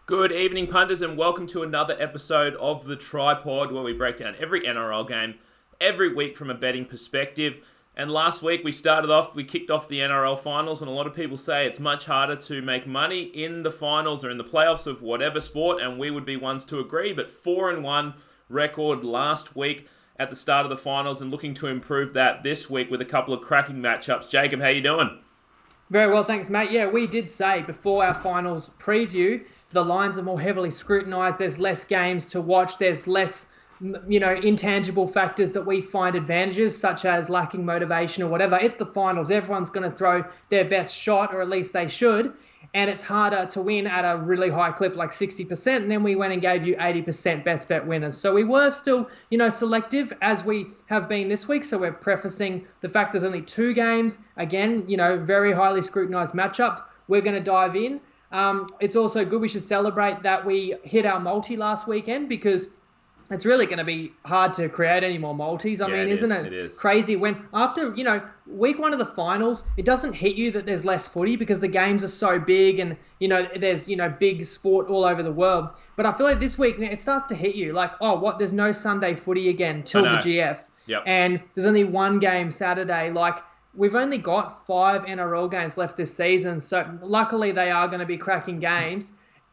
Good evening, punters, and welcome to another episode of The Tripod, where we break down every NRL game every week from a betting perspective. And last week we kicked off the NRL finals, and a lot of people say it's much harder to make money in the finals or in the playoffs of whatever sport, and we would be ones to agree. But 4-1 record last week at the start of the finals, and looking to improve that this week with a couple of cracking matchups. Jacob, how you doing? Very well, thanks, mate. Yeah, we did say before our finals preview, the lines are more heavily scrutinised. There's less games to watch. There's less, intangible factors that we find advantages, such as lacking motivation or whatever. It's the finals. Everyone's going to throw their best shot, or at least they should. And it's harder to win at a really high clip, like 60%. And then we went and gave you 80% best bet winners. So we were still, selective as we have been this week. So we're prefacing the fact there's only 2 games. Again, very highly scrutinised matchup. We're going to dive in. It's also good. We should celebrate that we hit our multi last weekend, because it's really going to be hard to create any more multis. Isn't it? It is crazy when after, week 1 of the finals, it doesn't hit you that there's less footy because the games are so big and, there's, big sport all over the world. But I feel like this week it starts to hit you like, there's no Sunday footy again till the GF. Yep. And there's only one game Saturday. We've only got 5 NRL games left this season, so luckily they are going to be cracking games.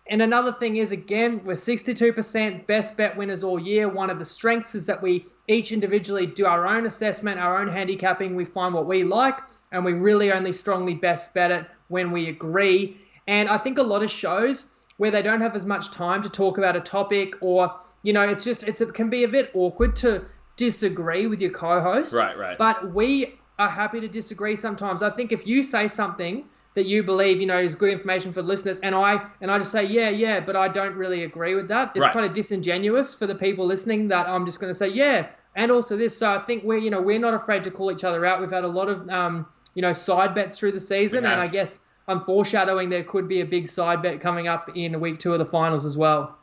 And another thing is, again, we're 62% best bet winners all year. One of the strengths is that we each individually do our own assessment, our own handicapping. We find what we like, and we really only strongly best bet it when we agree. And I think a lot of shows where they don't have as much time to talk about a topic, or, it can be a bit awkward to disagree with your co-host. Right. But we are happy to disagree sometimes. I think if you say something that you believe, is good information for the listeners, and I just say, yeah, but I don't really agree with that, it's kind of disingenuous for the people listening that I'm just going to say, yeah, and also this. So I think we're not afraid to call each other out. We've had a lot of, side bets through the season, and I guess I'm foreshadowing there could be a big side bet coming up in week 2 of the finals as well.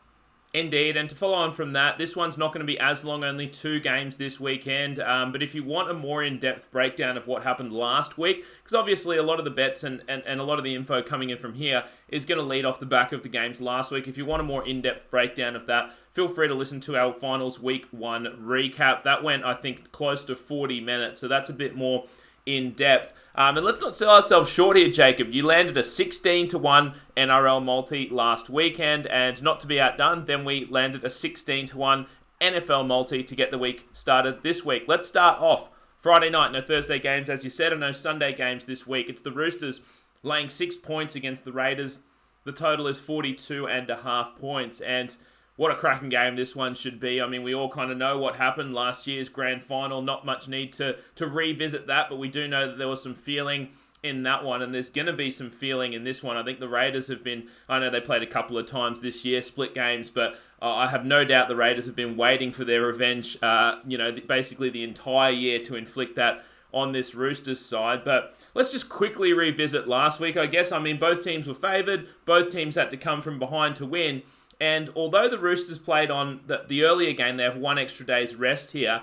Indeed, and to follow on from that, this one's not going to be as long, only 2 games this weekend, but if you want a more in-depth breakdown of what happened last week, because obviously a lot of the bets and a lot of the info coming in from here is going to lead off the back of the games last week. If you want a more in-depth breakdown of that, feel free to listen to our finals week 1 recap. That went, I think, close to 40 minutes, so that's a bit more in-depth. And let's not sell ourselves short here, Jacob. You landed a 16-1 NRL multi last weekend, and not to be outdone, then we landed a 16-1 NFL multi to get the week started this week. Let's start off Friday night. No Thursday games, as you said, and no Sunday games this week. It's the Roosters laying 6 points against the Raiders. The total is 42.5 points, and what a cracking game this one should be. I mean, we all kind of know what happened last year's grand final. Not much need to revisit that, but we do know that there was some feeling in that one, and there's going to be some feeling in this one. I think the Raiders have been, I know they played a couple of times this year, split games, but I have no doubt the Raiders have been waiting for their revenge, basically the entire year to inflict that on this Roosters side. But let's just quickly revisit last week, I guess. I mean, both teams were favoured. Both teams had to come from behind to win. And although the Roosters played on the earlier game, they have 1 extra day's rest here,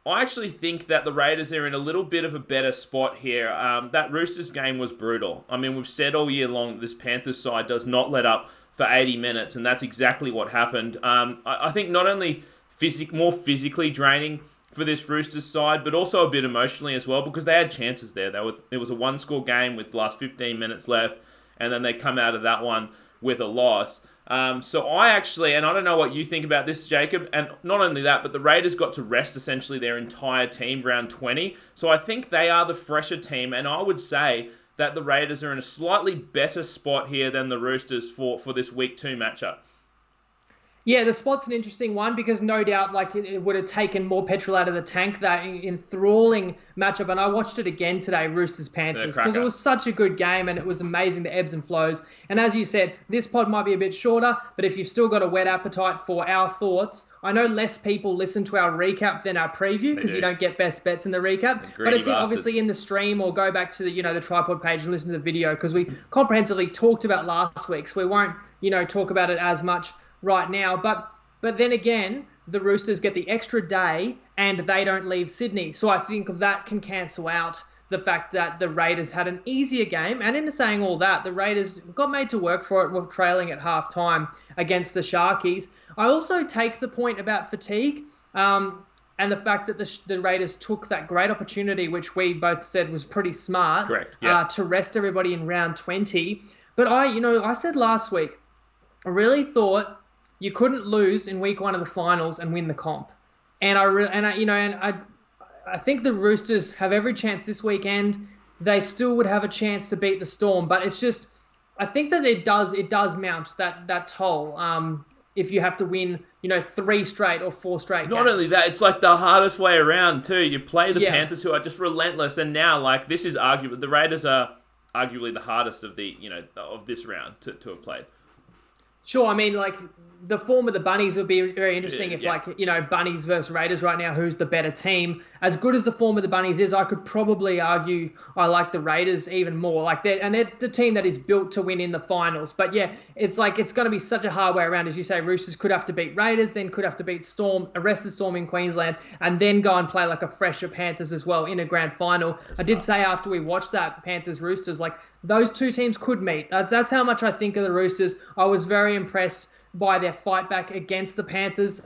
I actually think that the Raiders are in a little bit of a better spot here. That Roosters game was brutal. I mean, we've said all year long that this Panthers side does not let up for 80 minutes, and that's exactly what happened. I think not only more physically draining for this Roosters side, but also a bit emotionally as well, because they had chances there. It was a 1-score game with the last 15 minutes left, and then they come out of that one with a loss. So I actually, and I don't know what you think about this, Jacob, and not only that, but the Raiders got to rest essentially their entire team round 20. So I think they are the fresher team, and I would say that the Raiders are in a slightly better spot here than the Roosters for this week 2 matchup. Yeah, the spot's an interesting one because no doubt it would have taken more petrol out of the tank, that enthralling matchup. And I watched it again today, Roosters-Panthers, because it was such a good game and it was amazing, the ebbs and flows. And as you said, this pod might be a bit shorter, but if you've still got a wet appetite for our thoughts, I know less people listen to our recap than our preview because you don't get best bets in the recap. But it's obviously in the stream, or go back to the Tripod page and listen to the video, because we comprehensively talked about last week, so we won't talk about it as much right now. But then again, the Roosters get the extra day and they don't leave Sydney. So I think that can cancel out the fact that the Raiders had an easier game. And in saying all that, the Raiders got made to work for it, were trailing at halftime against the Sharkies. I also take the point about fatigue. And the fact that the Raiders took that great opportunity, which we both said was pretty smart, correct, yeah. To rest everybody in round 20. But I said last week, I really thought you couldn't lose in week 1 of the finals and win the comp. And I think the Roosters have every chance this weekend. They still would have a chance to beat the Storm, but it's just, I think that it does mount that toll. If you have to win, 3 straight or 4 straight Not games. only that, it's like the hardest way around too. You play the Panthers, who are just relentless, and now this is arguably, the Raiders are arguably the hardest of of this round to have played. Sure, I mean, the form of the Bunnies would be very interesting if, Bunnies versus Raiders right now, who's the better team. As good as the form of the Bunnies is, I could probably argue I like the Raiders even more. They're the team that is built to win in the finals. But yeah, it's going to be such a hard way around. As you say, Roosters could have to beat Raiders, then could have to beat Storm, arrest the Storm in Queensland, and then go and play a fresher Panthers as well in a grand final. I did say after we watched that Panthers-Roosters, those two teams could meet. That's how much I think of the Roosters. I was very impressed by their fight back against the Panthers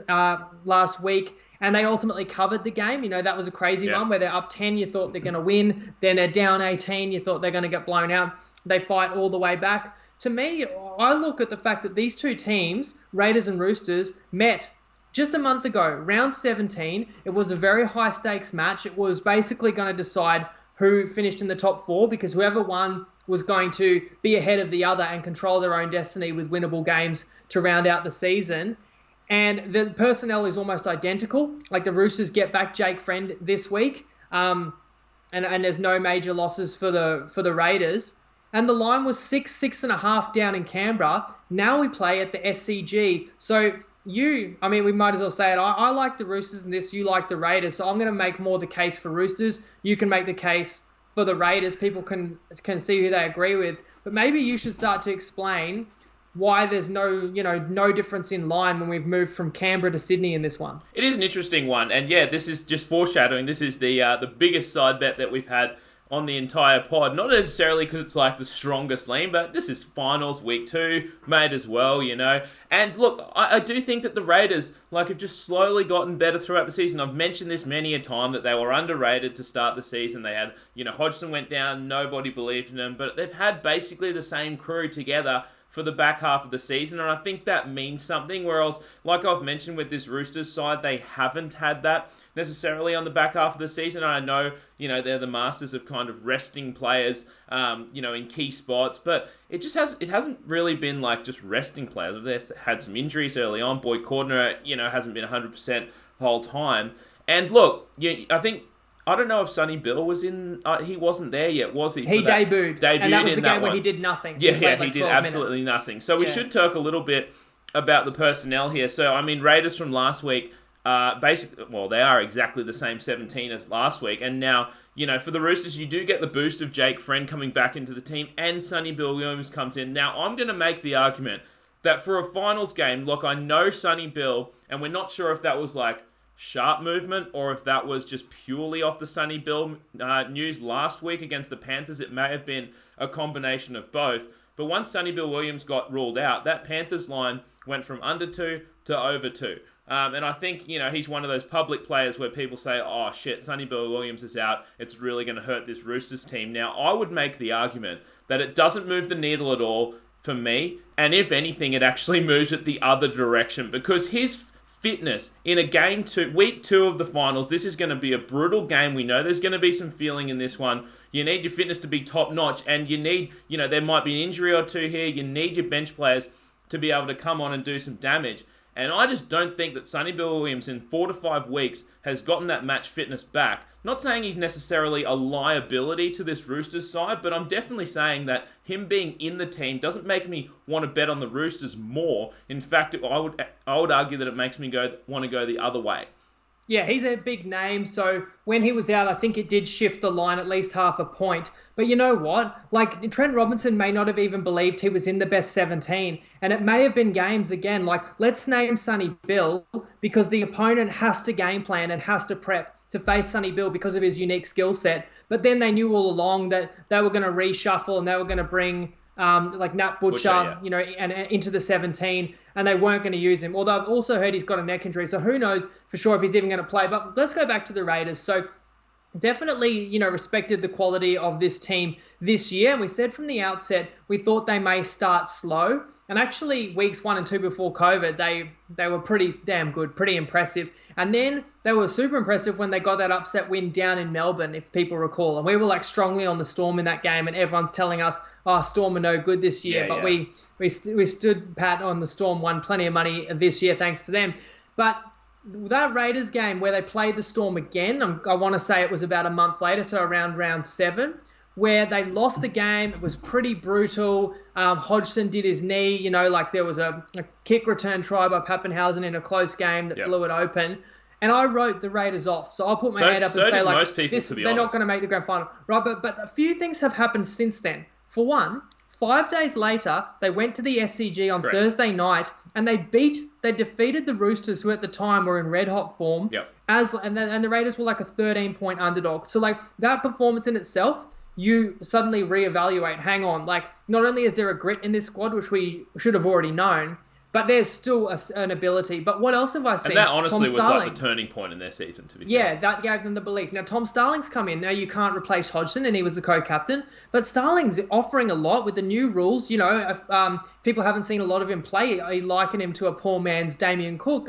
last week, and they ultimately covered the game. That was a crazy one where they're up 10, you thought they're going to win, then they're down 18, you thought they're going to get blown out. They fight all the way back. To me, I look at the fact that these two teams, Raiders and Roosters, met just a month ago, round 17. It was a very high stakes match. It was basically going to decide who finished in the top 4, because whoever won was going to be ahead of the other and control their own destiny with winnable games to round out the season. And the personnel is almost identical. The Roosters get back Jake Friend this week, and there's no major losses for the Raiders. And the line was 6.5 down in Canberra. Now we play at the SCG. So we might as well say it. I like the Roosters in this. You like the Raiders. So I'm going to make more the case for Roosters. You can make the case for the Raiders. People can see who they agree with. But maybe you should start to explain why there's no difference in line when we've moved from Canberra to Sydney in this one. It is an interesting one, and yeah, this is just foreshadowing. This is the biggest side bet that we've had on the entire pod. Not necessarily because it's the strongest lean, but this is finals week 2, made as well, And look, I do think that the Raiders have just slowly gotten better throughout the season. I've mentioned this many a time that they were underrated to start the season. They had, Hodgson went down, nobody believed in them, but they've had basically the same crew together for the back half of the season, and I think that means something, whereas, like I've mentioned with this Roosters side, they haven't had that necessarily on the back half of the season. And I know, they're the masters of kind of resting players, in key spots, but it hasn't really been just resting players. They've had some injuries early on. Boyd Cordner, hasn't been 100% the whole time. And look, I don't know if Sonny Bill was in. He wasn't there yet, was he? He debuted. And that was the game where he did nothing. Yeah, he did absolutely nothing. So we should talk a little bit about the personnel here. So, Raiders from last week, they are exactly the same 17 as last week. And now, for the Roosters, you do get the boost of Jake Friend coming back into the team, and Sonny Bill Williams comes in. Now, I'm going to make the argument that for a finals game, look, I know Sonny Bill, and we're not sure if that was sharp movement or if that was just purely off the Sonny Bill news last week against the Panthers. It may have been a combination of both. But once Sonny Bill Williams got ruled out, that Panthers line went from under 2 to over 2. And I think, he's one of those public players where people say, oh shit, Sonny Bill Williams is out. It's really going to hurt this Roosters team. Now, I would make the argument that it doesn't move the needle at all for me. And if anything, it actually moves it the other direction, because his fitness in week 2 of the finals, this is going to be a brutal game. We know there's going to be some feeling in this one. You need your fitness to be top notch, and you need, there might be an injury or two here. You need your bench players to be able to come on and do some damage. And I just don't think that Sonny Bill Williams in 4 to 5 weeks has gotten that match fitness back. Not saying he's necessarily a liability to this Roosters side, but I'm definitely saying that him being in the team doesn't make me want to bet on the Roosters more. In fact, I would argue that it makes me want to go the other way. Yeah, he's a big name, so when he was out, I think it did shift the line at least half a point. But you know what? Trent Robinson may not have even believed he was in the best 17, and it may have been games again. Let's name Sonny Bill, because the opponent has to game plan and has to prep to face Sonny Bill because of his unique skill set. But then they knew all along that they were going to reshuffle and they were going to bring like Nat Butcher, and into the 17, and they weren't going to use him. Although I've also heard he's got a neck injury, so who knows for sure if he's even going to play. But let's go back to the Raiders. So definitely, respected the quality of this team this year. And we said from the outset, we thought they may start slow. And actually, weeks 1 and 2 before COVID, they were pretty damn good, pretty impressive. And then they were super impressive when they got that upset win down in Melbourne, if people recall. And we were like strongly on the Storm in that game, and everyone's telling us, Storm are no good this year. But we stood pat on the Storm, won plenty of money this year thanks to them. But that Raiders game where they played the Storm again, I want to say it was about a month later, so around round 7, where they lost the game. It was pretty brutal. Hodgson did his knee, like there was a kick return try by Pappenhausen in a close game that blew it open. And I wrote the Raiders off. So I'll put my hand up and say, like, most people, to be they're honest. not going to make the grand final. Right, but a few things have happened since then. For one, 5 days later, they went to the SCG on Thursday night and they defeated the Roosters, who at the time were in red hot form. Yep. And the Raiders were like a 13-point underdog. So like that performance in itself, you suddenly reevaluate. Hang on, like not only is there a grit in this squad, which we should have already known, but there's still an ability. But what else have I seen? And that honestly was like the turning point in their season, to be fair. Yeah, that gave them the belief. Now, Tom Starling's come in. Now, you can't replace Hodgson, and he was the co-captain. But Starling's offering a lot with the new rules. People haven't seen a lot of him play. I liken him to a poor man's Damien Cook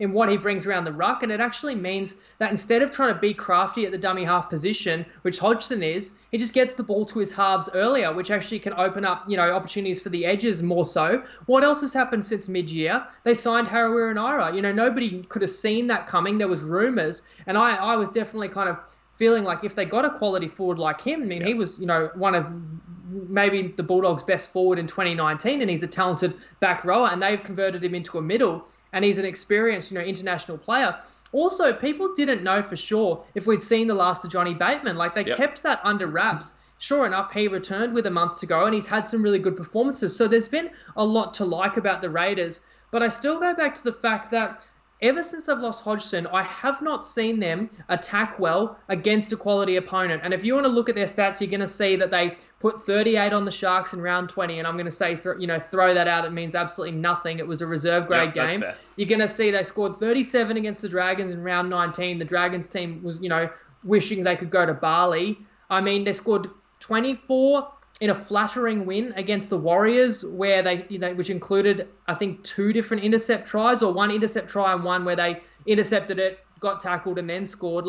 in what he brings around the ruck. And it actually means that instead of trying to be crafty at the dummy half position, which Hodgson is, he just gets the ball to his halves earlier, which actually can open up, opportunities for the edges more so. What else has happened since mid-year? They signed Harawira-Naera. Nobody could have seen that coming. There was rumours. And I was definitely kind of feeling like if they got a quality forward like him, he was, one of maybe the Bulldogs' best forward in 2019, and he's a talented back rower, and they've converted him into a middle, and he's an experienced, international player. Also, people didn't know for sure if we'd seen the last of Johnny Bateman. Like, they kept that under wraps. Sure enough, he returned with a month to go, and he's had some really good performances. So there's been a lot to like about the Raiders. But I still go back to the fact that ever since they've lost Hodgson, I have not seen them attack well against a quality opponent. And if you want to look at their stats, you're going to see that they put 38 on the Sharks in round 20. And I'm going to say, throw that out. It means absolutely nothing. It was a reserve grade game. Fair. You're going to see they scored 37 against the Dragons in round 19. The Dragons team was, wishing they could go to Bali. I mean, they scored 24 in a flattering win against the Warriors, where they, which included, I think, 2 different intercept tries, or 1 intercept try and 1 where they intercepted it, got tackled, and then scored.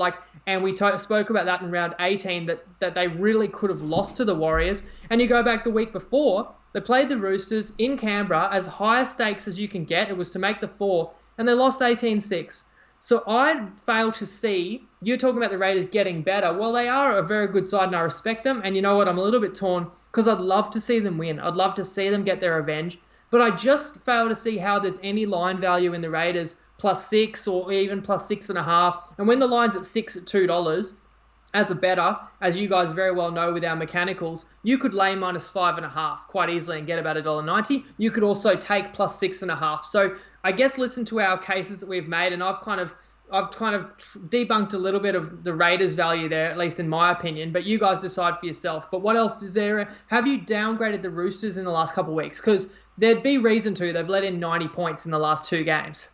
And we spoke about that in round 18, that they really could have lost to the Warriors. And you go back the week before, they played the Roosters in Canberra, as high stakes as you can get. It was to make the 4, and they lost 18-6. So I fail to see, you're talking about the Raiders getting better. Well, they are a very good side, and I respect them. And you know what? I'm a little bit torn, because I'd love to see them win. I'd love to see them get their revenge. But I just fail to see how there's any line value in the Raiders +6 or even +6.5. And when the line's at 6 at $2, as a better, as you guys very well know with our mechanicals, you could lay -5.5 quite easily and get about $1.90. You could also take +6.5. So I guess listen to our cases that we've made, and I've kind of debunked a little bit of the Raiders' value there, at least in my opinion, but you guys decide for yourself. But what else is there? Have you downgraded the Roosters in the last couple of weeks? Because there'd be reason to. They've let in 90 points in the last 2 games.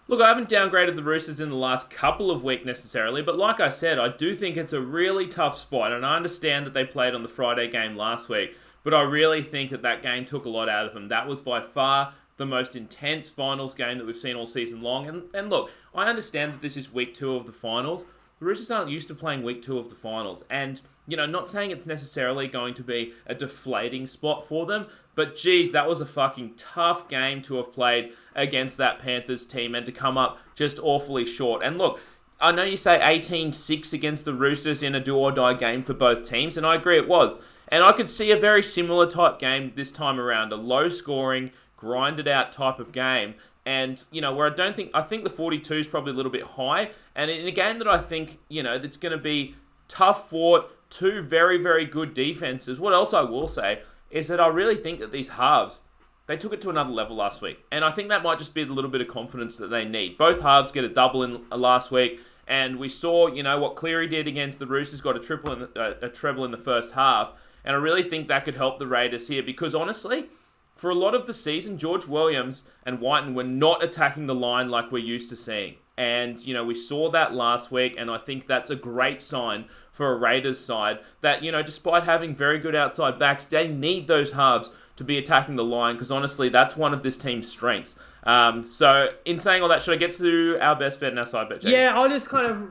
Look, I haven't downgraded the Roosters in the last couple of weeks necessarily, but like I said, I do think it's a really tough spot, and I understand that they played on the Friday game last week, but I really think that game took a lot out of them. That was by far the most intense finals game that we've seen all season long. And look, I understand that this is week 2 of the finals. The Roosters aren't used to playing week 2 of the finals. And, not saying it's necessarily going to be a deflating spot for them, but geez, that was a fucking tough game to have played against that Panthers team and to come up just awfully short. And look, I know you say 18-6 against the Roosters in a do-or-die game for both teams, and I agree it was. And I could see a very similar type game this time around, a low-scoring, grinded out type of game. And, where I think the 42 is probably a little bit high. And in a game that I think, that's going to be tough fought, 2 very, very good defenses. What else I will say is that I really think that these halves, they took it to another level last week. And I think that might just be the little bit of confidence that they need. Both halves get a double in last week. And we saw, what Cleary did against the Roosters, got a treble in the first half. And I really think that could help the Raiders here because honestly, for a lot of the season, George Williams and Whiten were not attacking the line like we're used to seeing. And, we saw that last week, and I think that's a great sign for a Raiders side that, despite having very good outside backs, they need those halves to be attacking the line because, honestly, that's one of this team's strengths. So, in saying all that, should I get to our best bet and our side bet, Jake? Yeah, I'll just kind of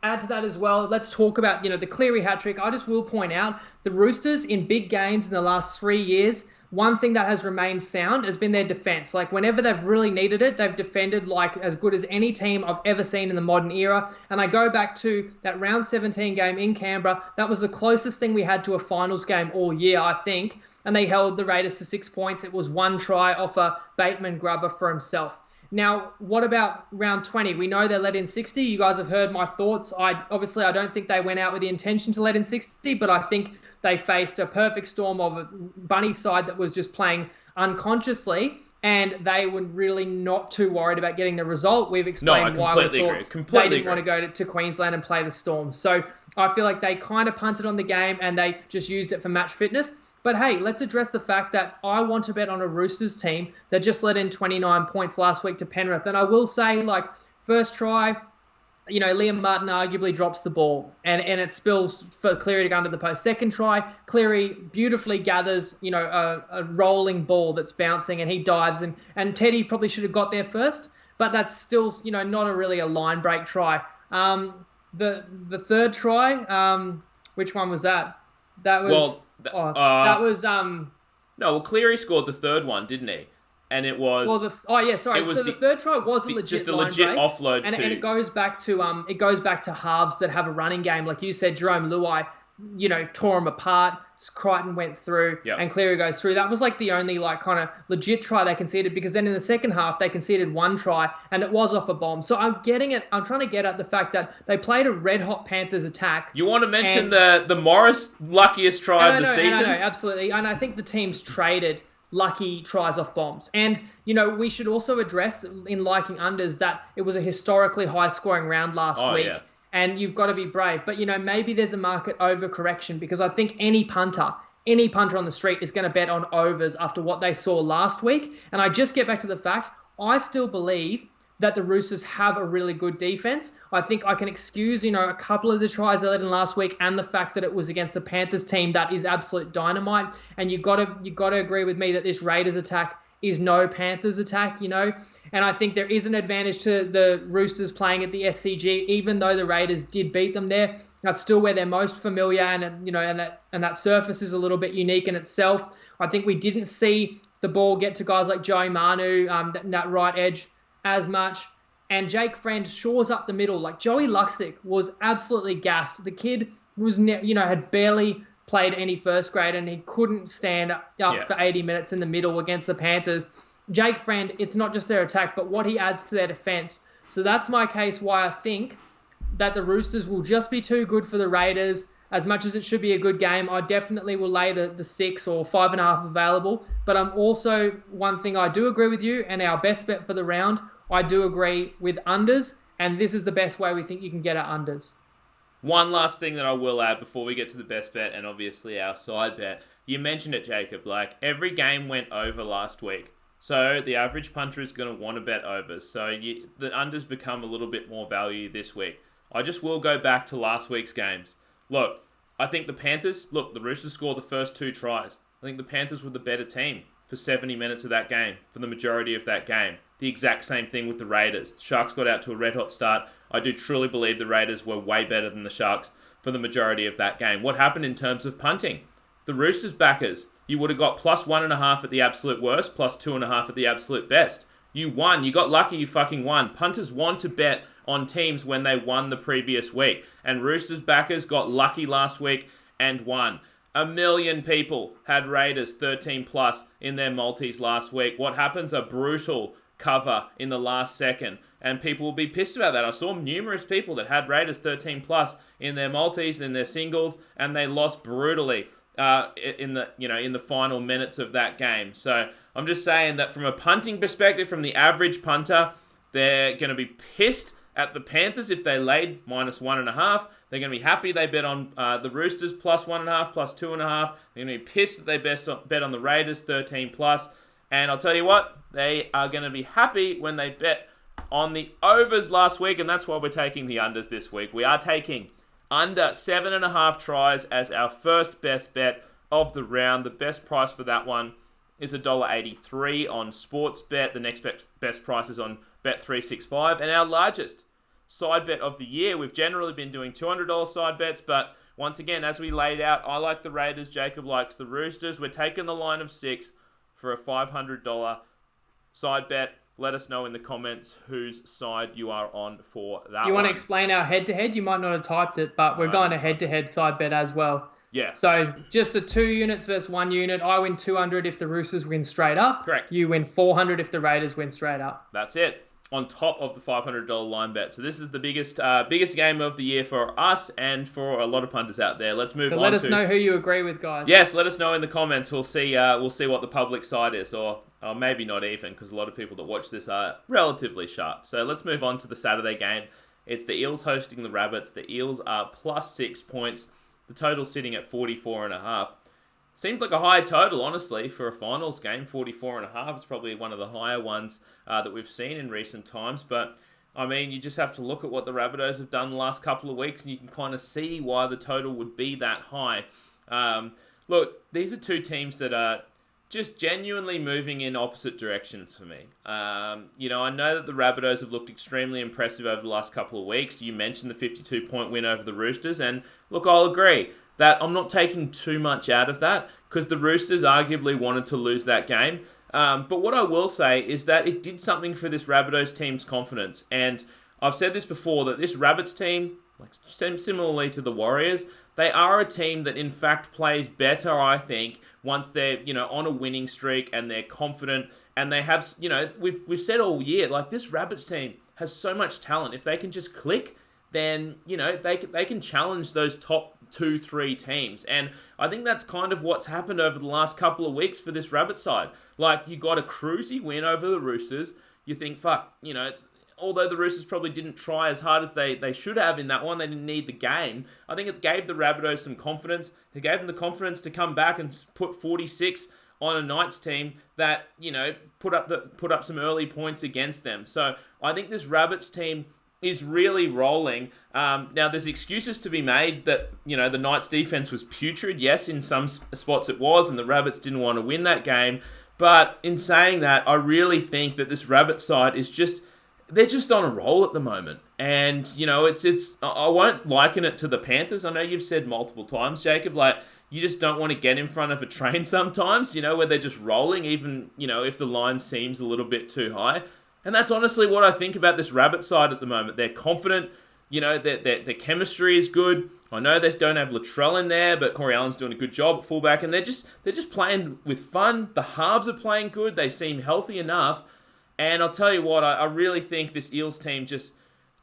add to that as well. Let's talk about, the Cleary hat-trick. I just will point out the Roosters in big games in the last 3 years, one thing that has remained sound has been their defense. Like, whenever they've really needed it, they've defended like as good as any team I've ever seen in the modern era. And I go back to that round 17 game in Canberra. That was the closest thing we had to a finals game all year, I think. And they held the Raiders to 6 points. It was one try off a Bateman grubber for himself. Now, what about round 20? We know they let in 60. You guys have heard my thoughts. I don't think they went out with the intention to let in 60, but I think they faced a perfect storm of a Bunny side that was just playing unconsciously, and they were really not too worried about getting the result. We've explained why we thought they didn't want to go to Queensland and play the Storm. So I feel like they kind of punted on the game and they just used it for match fitness. But hey, let's address the fact that I want to bet on a Roosters team that just let in 29 points last week to Penrith. And I will say, first try, Liam Martin arguably drops the ball and it spills for Cleary to go under the post. Second try, Cleary beautifully gathers, a rolling ball that's bouncing and he dives and Teddy probably should have got there first, but that's still, not really a line break try. The third try, which one was that? That was, Cleary scored the third one, didn't he? And it was... So the third try was a legit just a line legit break, offload and it goes back to halves that have a running game. Like you said, Jerome Luai, tore him apart. Crichton went through, and Cleary goes through. That was the only kind of legit try they conceded, because then in the second half they conceded one try, and it was off a bomb. So I'm trying to get at the fact that they played a red hot Panthers attack. You want to mention the Morris luckiest try of the season? I know, absolutely. And I think the team's traded lucky tries off bombs. And, we should also address in liking unders that it was a historically high scoring round last week. Yeah. And you've got to be brave. But, maybe there's a market overcorrection, because I think any punter on the street is going to bet on overs after what they saw last week. And I just get back to the fact, I still believe that the Roosters have a really good defense. I think I can excuse, a couple of the tries they let in last week and the fact that it was against the Panthers team that is absolute dynamite. And you've got to agree with me that this Raiders attack is no Panthers attack, And I think there is an advantage to the Roosters playing at the SCG, even though the Raiders did beat them there. That's still where they're most familiar, and that surface is a little bit unique in itself. I think we didn't see the ball get to guys like Joey Manu, that right edge, as much, and Jake Friend shores up the middle. Like, Joey Luxick was absolutely gassed. The kid was, had barely played any first grade, and he couldn't stand up for 80 minutes in the middle against the Panthers. Jake Friend, it's not just their attack, but what he adds to their defense. So that's my case why I think that the Roosters will just be too good for the Raiders. As much as it should be a good game, I definitely will lay the 6 or 5.5 available. But I'm also, one thing I do agree with you, and our best bet for the round, I do agree with unders, and this is the best way we think you can get our unders. One last thing that I will add before we get to the best bet and obviously our side bet. You mentioned it, Jacob, every game went over last week. So the average punter is going to want to bet overs. So the unders become a little bit more value this week. I just will go back to last week's games. Look, I think the Roosters scored the first 2 tries. I think the Panthers were the better team for 70 minutes of that game, for the majority of that game. The exact same thing with the Raiders. The Sharks got out to a red-hot start. I do truly believe the Raiders were way better than the Sharks for the majority of that game. What happened in terms of punting? The Roosters backers, you would have got plus 1.5 at the absolute worst, plus 2.5 at the absolute best. You won. You got lucky. You fucking won. Punters want to bet on teams when they won the previous week. And Roosters backers got lucky last week and won. 1 million people had Raiders 13 plus in their multis last week. What happens? A brutal cover in the last second. And people will be pissed about that. I saw numerous people that had Raiders 13 plus in their multis, in their singles, and they lost brutally in the final minutes of that game. So I'm just saying that from a punting perspective, from the average punter, they're going to be pissed at the Panthers if they laid -1.5. They're going to be happy they bet on the Roosters +1.5, +2.5. They're going to be pissed that they bet on the Raiders 13+. And I'll tell you what, they are going to be happy when they bet on the overs last week, and that's why we're taking the unders this week. We are taking under 7.5 tries as our first best bet of the round. The best price for that one is $1.83 on Sportsbet. The next best price is on Bet365. And our largest side bet of the year, we've generally been doing $200 side bets, but once again, as we laid out, I like the Raiders, Jacob likes the Roosters. We're taking the line of 6 for a $500 side bet. Let us know in the comments whose side you are on for that one. You want to explain our head-to-head? You might not have typed it, but we're going a head-to-head side bet as well. Yeah. So just a 2 units versus 1 unit. I win 200 if the Roosters win straight up. Correct. You win 400 if the Raiders win straight up. That's it. On top of the $500 line bet. So this is the biggest game of the year for us and for a lot of punters out there. Let's move on. So let us know who you agree with, guys. Yes, let us know in the comments. We'll see what the public side is, or maybe not even, because a lot of people that watch this are relatively sharp. So let's move on to the Saturday game. It's the Eels hosting the Rabbits. The Eels are +6 points. The total sitting at 44.5. Seems like a high total, honestly, for a finals game. 44.5. It's probably one of the higher ones that we've seen in recent times. But, I mean, you just have to look at what the Rabbitohs have done the last couple of weeks, and you can kind of see why the total would be that high. Look, these are two teams that are just genuinely moving in opposite directions for me. I know that the Rabbitohs have looked extremely impressive over the last couple of weeks. You mentioned the 52-point win over the Roosters, and look, I'll agree that I'm not taking too much out of that because the Roosters arguably wanted to lose that game. But what I will say is that it did something for this Rabbitohs team's confidence. And I've said this before, that this Rabbits team, like similarly to the Warriors, they are a team that in fact plays better, I think, once they're, on a winning streak and they're confident and they have, we've said all year, like this Rabbits team has so much talent. If they can just click, then, they can challenge those top 2-3 teams. And I think that's kind of what's happened over the last couple of weeks for this Rabbit side. Like, you got a cruisy win over the Roosters. You think, although the Roosters probably didn't try as hard as they should have in that one, they didn't need the game. I think it gave the Rabbitohs some confidence. It gave them the confidence to come back and put 46 on a Knights team that, put up some early points against them. So I think this Rabbits team is really rolling. Now, there's excuses to be made that, the Knights defense was putrid. Yes, in some spots it was, and the Rabbits didn't want to win that game. But in saying that, I really think that this Rabbit side is they're just on a roll at the moment. And, I won't liken it to the Panthers. I know you've said multiple times, Jacob, you just don't want to get in front of a train sometimes, where they're just rolling, even, if the line seems a little bit too high. And that's honestly what I think about this Rabbit side at the moment. They're confident, their chemistry is good. I know they don't have Latrell in there, but Corey Allen's doing a good job at fullback, and they're just playing with fun. The halves are playing good. They seem healthy enough. And I'll tell you what, I really think this Eels team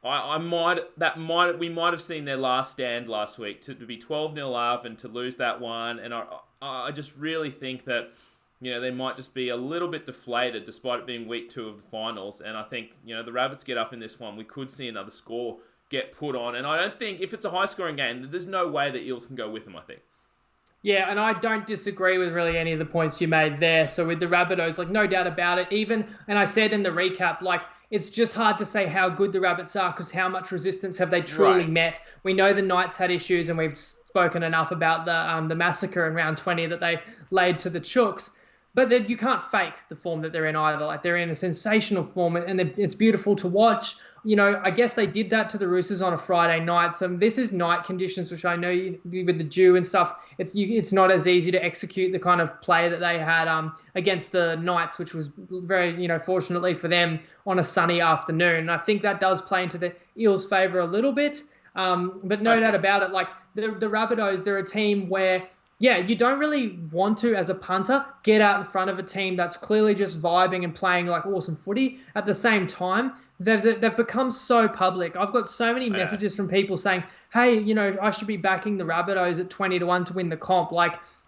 we might have seen their last stand last week to be 12-0 up and to lose that one. And I just really think that, they might just be a little bit deflated despite it being week 2 of the finals. And I think, the Rabbits get up in this one. We could see another score get put on. And I don't think, if it's a high-scoring game, there's no way the Eels can go with them, I think. Yeah, and I don't disagree with really any of the points you made there. So with the Rabbitohs, no doubt about it. And I said in the recap, it's just hard to say how good the Rabbits are because how much resistance have they truly met. We know the Knights had issues, and we've spoken enough about the massacre in round 20 that they laid to the Chooks. But then you can't fake the form that they're in either. They're in a sensational form, and it's beautiful to watch. I guess they did that to the Roosters on a Friday night. So this is night conditions, which I know with the dew and stuff, it's not as easy to execute the kind of play that they had against the Knights, which was very, fortunately for them, on a sunny afternoon. And I think that does play into the Eels' favour a little bit. But no doubt about it, the Rabbitohs, they're a team where, you don't really want to, as a punter, get out in front of a team that's clearly just vibing and playing awesome footy. At the same time, they've become so public. I've got so many messages from people saying, hey, I should be backing the Rabbitohs at 20-1 to win the comp.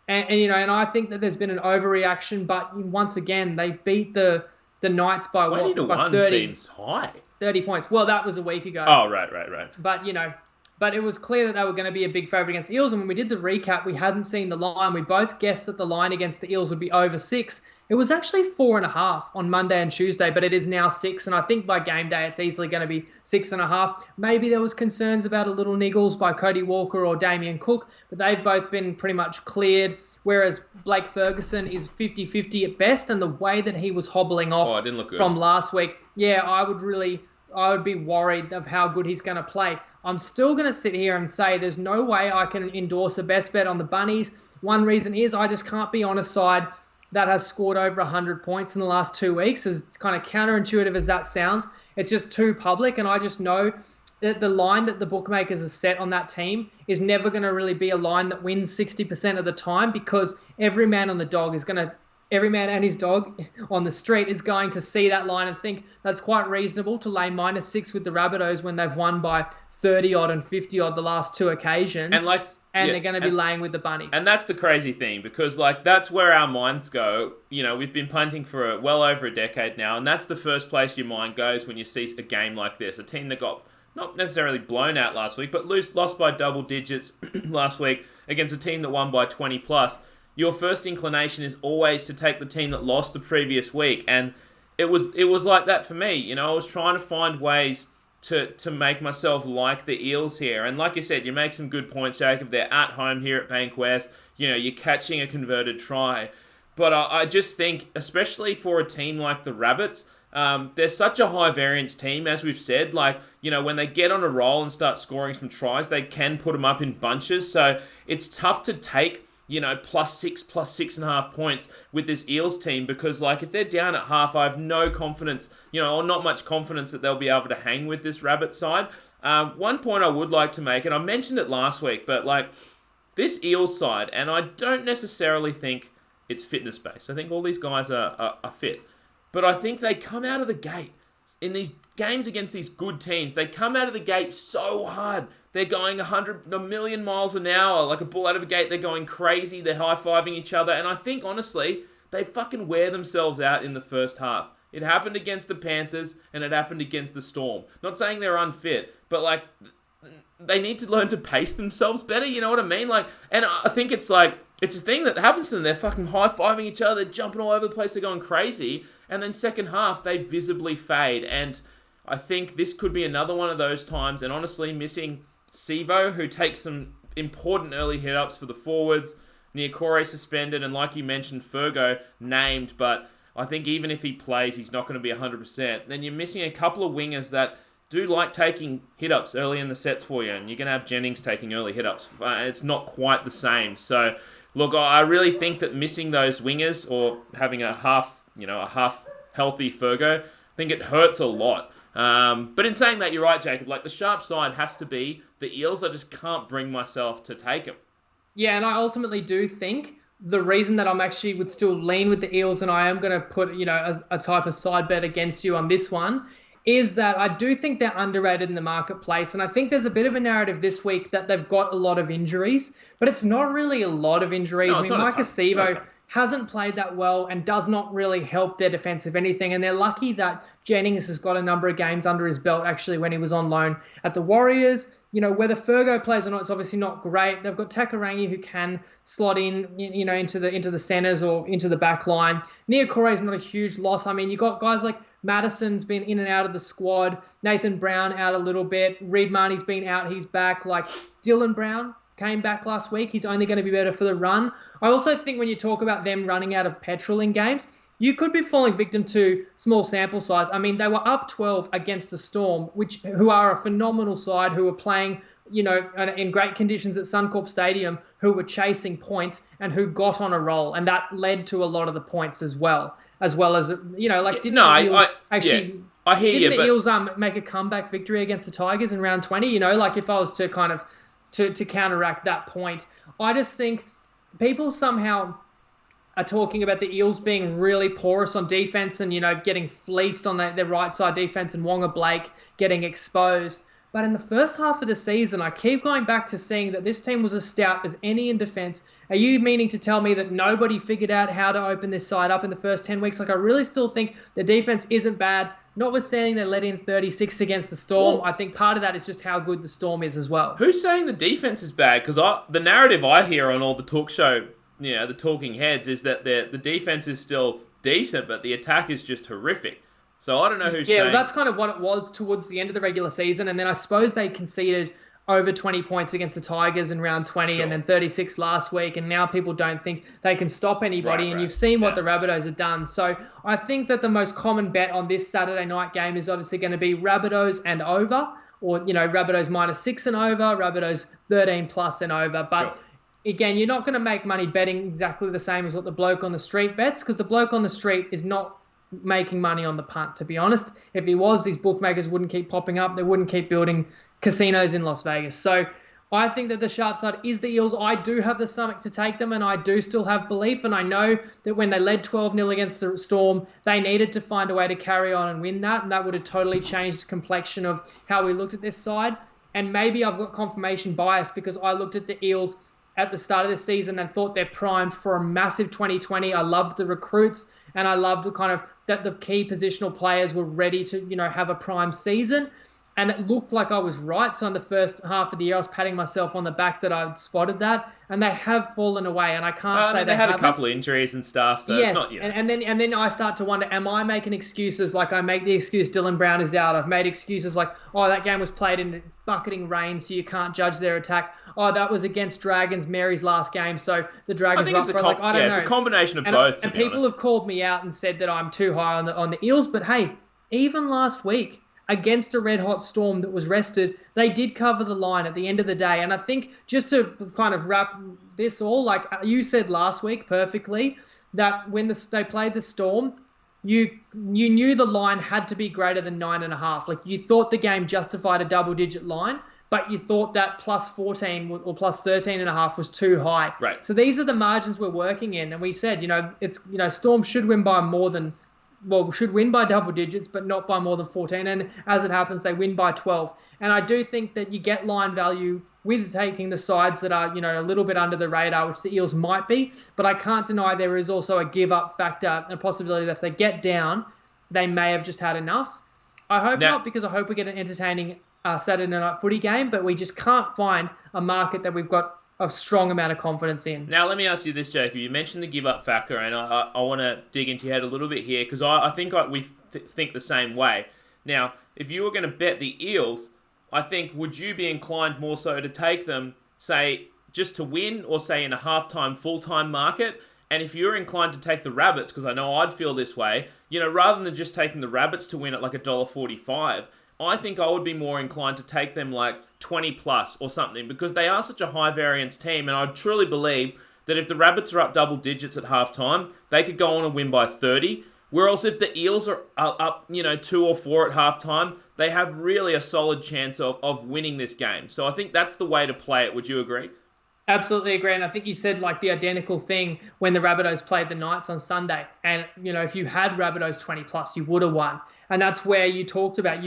And I think that there's been an overreaction, but once again, they beat the Knights by 20-1 30. seems high. 30 points. Well, that was a week ago. Oh, right. But, but it was clear that they were going to be a big favourite against the Eels. And when we did the recap, we hadn't seen the line. We both guessed that the line against the Eels would be over 6. It was actually 4.5 on Monday and Tuesday, but it is now 6. And I think by game day, it's easily going to be 6.5. Maybe there was concerns about a little niggles by Cody Walker or Damien Cook, but they've both been pretty much cleared. Whereas Blake Ferguson is 50-50 at best. And the way that he was hobbling off from last week, I would be worried of how good he's going to play. I'm still going to sit here and say there's no way I can endorse a best bet on the Bunnies. One reason is I just can't be on a side that has scored over 100 points in the last 2 weeks. As kind of counterintuitive as that sounds, it's just too public, and I just know that the line that the bookmakers have set on that team is never going to really be a line that wins 60% of the time, because every man and his dog on the street is going to see that line and think that's quite reasonable to lay -6 with the Rabbitohs when they've won by 30-odd and 50-odd the last 2 occasions. And they're going to be laying with the Bunnies. And that's the crazy thing, because that's where our minds go. We've been punting for well over a decade now, and that's the first place your mind goes when you see a game like this. A team that got not necessarily blown out last week, but lost by double digits last week against a team that won by 20 plus. Your first inclination is always to take the team that lost the previous week. And it was like that for me. I was trying to find ways to make myself like the Eels here. And like you said, you make some good points, Jacob. They're at home here at Bankwest. You're catching a converted try. But I just think, especially for a team like the Rabbits, they're such a high variance team, as we've said. When they get on a roll and start scoring some tries, they can put them up in bunches. So it's tough to take +6, +6.5 points with this Eels team, because if they're down at half, I have no confidence, or not much confidence that they'll be able to hang with this Rabbit side. One point I would like to make, and I mentioned it last week, but this Eels side, and I don't necessarily think it's fitness based. I think all these guys are fit, but I think they come out of the gate in these games against these good teams. They come out of the gate so hard. They're going a million miles an hour, like a bull out of a gate. They're going crazy. They're high-fiving each other. And I think, honestly, they fucking wear themselves out in the first half. It happened against the Panthers, and it happened against the Storm. Not saying they're unfit, but, they need to learn to pace themselves better, you know what I mean? And I think it's a thing that happens to them. They're fucking high-fiving each other. They're jumping all over the place. They're going crazy. And then second half, they visibly fade. And I think this could be another one of those times. And honestly, missing Sivo, who takes some important early hit-ups for the forwards. Niokore suspended, and like you mentioned, Fergo named, but I think even if he plays, he's not going to be 100%. Then you're missing a couple of wingers that do like taking hit-ups early in the sets for you, and you're going to have Jennings taking early hit-ups. It's not quite the same. So, look, I really think that missing those wingers, or having a half healthy Fergo, I think it hurts a lot. But in saying that, you're right, Jacob. The sharp side has to be the Eels. I just can't bring myself to take them. Yeah, and I ultimately do think the reason that I'm actually would still lean with the Eels, and I am going to put a type of side bet against you on this one, is that I do think they're underrated in the marketplace. And I think there's a bit of a narrative this week that they've got a lot of injuries, but it's not really a lot of injuries. No, Micah Sivo hasn't played that well and does not really help their defense, if anything. And they're lucky that Jennings has got a number of games under his belt, actually, when he was on loan at the Warriors. Whether Fergo plays or not, it's obviously not great. They've got Takarangi, who can slot in, into the centers or into the back line. Niokore is not a huge loss. I mean, you got guys like Madison's been in and out of the squad. Nathan Brown out a little bit. Reed Marnie's been out. He's back. Dylan Brown came back last week. He's only going to be better for the run. I also think when you talk about them running out of petrol in games, you could be falling victim to small sample size. I mean, they were up 12 against the Storm, who are a phenomenal side, who were playing, in great conditions at Suncorp Stadium, who were chasing points and who got on a roll. And that led to a lot of the points as well as, didn't the Eels make a comeback victory against the Tigers in round 20? If I was to kind of to counteract that point, I just think people somehow are talking about the Eels being really porous on defense and, getting fleeced on their right side defense, and Wonga Blake getting exposed. But in the first half of the season, I keep going back to seeing that this team was as stout as any in defense. Are you meaning to tell me that nobody figured out how to open this side up in the first 10 weeks? Like, I really still think the defense isn't bad, notwithstanding they let in 36 against the Storm. Well, I think part of that is just how good the Storm is as well. Who's saying the defense is bad? Because the narrative I hear on all the talk show, the talking heads, is that the defense is still decent, but the attack is just horrific. So I don't know who's saying... Yeah, well, that's kind of what it was towards the end of the regular season. And then I suppose they conceded over 20 points against the Tigers in round 20 Sure. and then 36 last week. And now people don't think they can stop anybody. And you've seen what the Rabbitohs have done. So I think that the most common bet on this Saturday night game is obviously going to be Rabbitohs and over. Or, Rabbitohs -6 and over, Rabbitohs 13 plus and over. But... Sure. Again, you're not going to make money betting exactly the same as what the bloke on the street bets, because the bloke on the street is not making money on the punt, to be honest. If he was, these bookmakers wouldn't keep popping up. They wouldn't keep building casinos in Las Vegas. So I think that the sharp side is the Eels. I do have the stomach to take them, and I do still have belief. And I know that when they led 12-0 against the Storm, they needed to find a way to carry on and win that, and that would have totally changed the complexion of how we looked at this side. And maybe I've got confirmation bias because I looked at the Eels at the start of the season and thought they're primed for a massive 2020. I loved the recruits, and I loved the kind of that the key positional players were ready to, have a prime season. And it looked like I was right. So in the first half of the year, I was patting myself on the back that I'd spotted that. And they have fallen away. And I can't say they had a couple of injuries and stuff. So yes, it's not, and then I start to wonder, am I making excuses? Like I make the excuse Dylan Brown is out. I've made excuses like, oh, that game was played in bucketing rain, so you can't judge their attack. Oh, that was against Dragons, Mary's last game, so the Dragons I think I don't know. It's a combination of both. And people have called me out and said that I'm too high on the Eels. But hey, even last week, against a red-hot Storm that was rested, they did cover the line at the end of the day. And I think just to kind of wrap this all, like you said last week perfectly, that when they played the Storm, you knew the line had to be greater than 9.5. Like you thought the game justified a double-digit line, but you thought that plus 14 or plus 13.5 was too high. Right. So these are the margins we're working in. And we said, Storm should win by should win by double digits, but not by more than 14. And as it happens, they win by 12. And I do think that you get line value with taking the sides that are, a little bit under the radar, which the Eels might be. But I can't deny there is also a give-up factor and a possibility that if they get down, they may have just had enough. I hope not, because I hope we get an entertaining Saturday night footy game, but we just can't find a market that we've got a strong amount of confidence in. Now, let me ask you this, Jacob. You mentioned the give-up factor, and I want to dig into your head a little bit here, because I think we think the same way. Now, if you were going to bet the Eels, I think, would you be inclined more so to take them, say, just to win, or say in a half-time, full-time market? And if you're inclined to take the Rabbits, because I know I'd feel this way, rather than just taking the Rabbits to win at like $1.45, I think I would be more inclined to take them like 20 plus or something, because they are such a high variance team. And I truly believe that if the Rabbits are up double digits at halftime, they could go on and win by 30. Whereas if the Eels are up, 2 or 4 at halftime, they have really a solid chance of winning this game. So I think that's the way to play it. Would you agree? Absolutely agree. And I think you said like the identical thing when the Rabbitohs played the Knights on Sunday. And, if you had Rabbitohs 20 plus, you would have won. And that's where you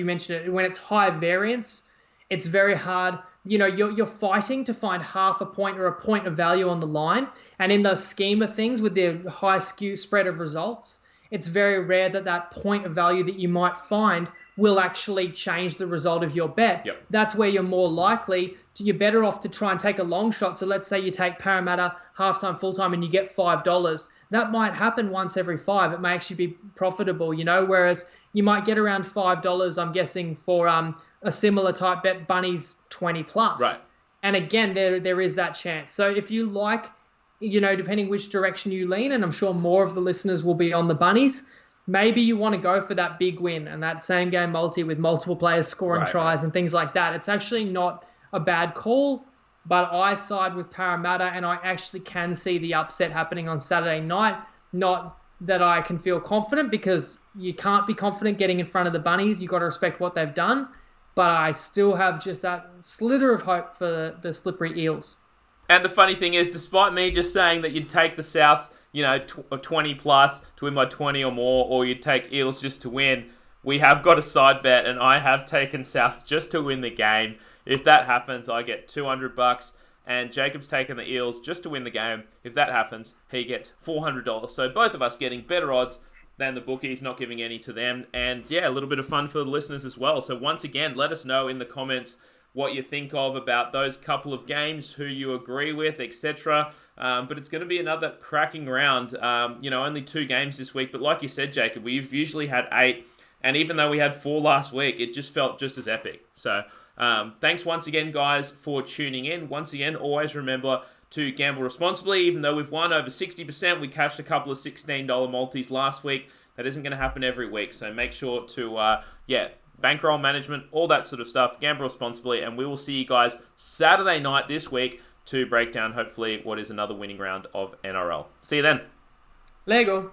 mentioned it, when it's high variance, it's very hard. You're fighting to find half a point or a point of value on the line. And in the scheme of things, with the high skew spread of results, it's very rare that point of value that you might find will actually change the result of your bet. Yep. That's where you're more likely you're better off to try and take a long shot. So let's say you take Parramatta halftime, full-time, and you get $5. That might happen once every 5. It may actually be profitable, whereas you might get around $5, I'm guessing, for a similar type bet, Bunnies 20 plus. Right. And again, there is that chance. So if you like, depending which direction you lean, and I'm sure more of the listeners will be on the Bunnies, maybe you want to go for that big win and that same game multi with multiple players scoring tries and things like that. It's actually not a bad call, but I side with Parramatta, and I actually can see the upset happening on Saturday night. Not that I can feel confident, because you can't be confident getting in front of the Bunnies. You've got to respect what they've done. But I still have just that slither of hope for the slippery Eels. And the funny thing is, despite me just saying that you'd take the Souths, 20 plus to win by 20 or more, or you'd take Eels just to win, we have got a side bet, and I have taken Souths just to win the game. If that happens, I get $200. And Jacob's taken the Eels just to win the game. If that happens, he gets $400. So both of us getting better odds than the bookies, not giving any to them. And yeah, a little bit of fun for the listeners as well. So once again, let us know in the comments what you think of about those couple of games, who you agree with, etc. But it's going to be another cracking round. Only 2 games this week. But like you said, Jacob, we've usually had 8. And even though we had 4 last week, it just felt just as epic. So thanks once again, guys, for tuning in. Once again, always remember to gamble responsibly. Even though we've won over 60%, we cashed a couple of $16 multis last week. That isn't going to happen every week. So make sure to, bankroll management, all that sort of stuff. Gamble responsibly. And we will see you guys Saturday night this week to break down, hopefully, what is another winning round of NRL. See you then. Lego.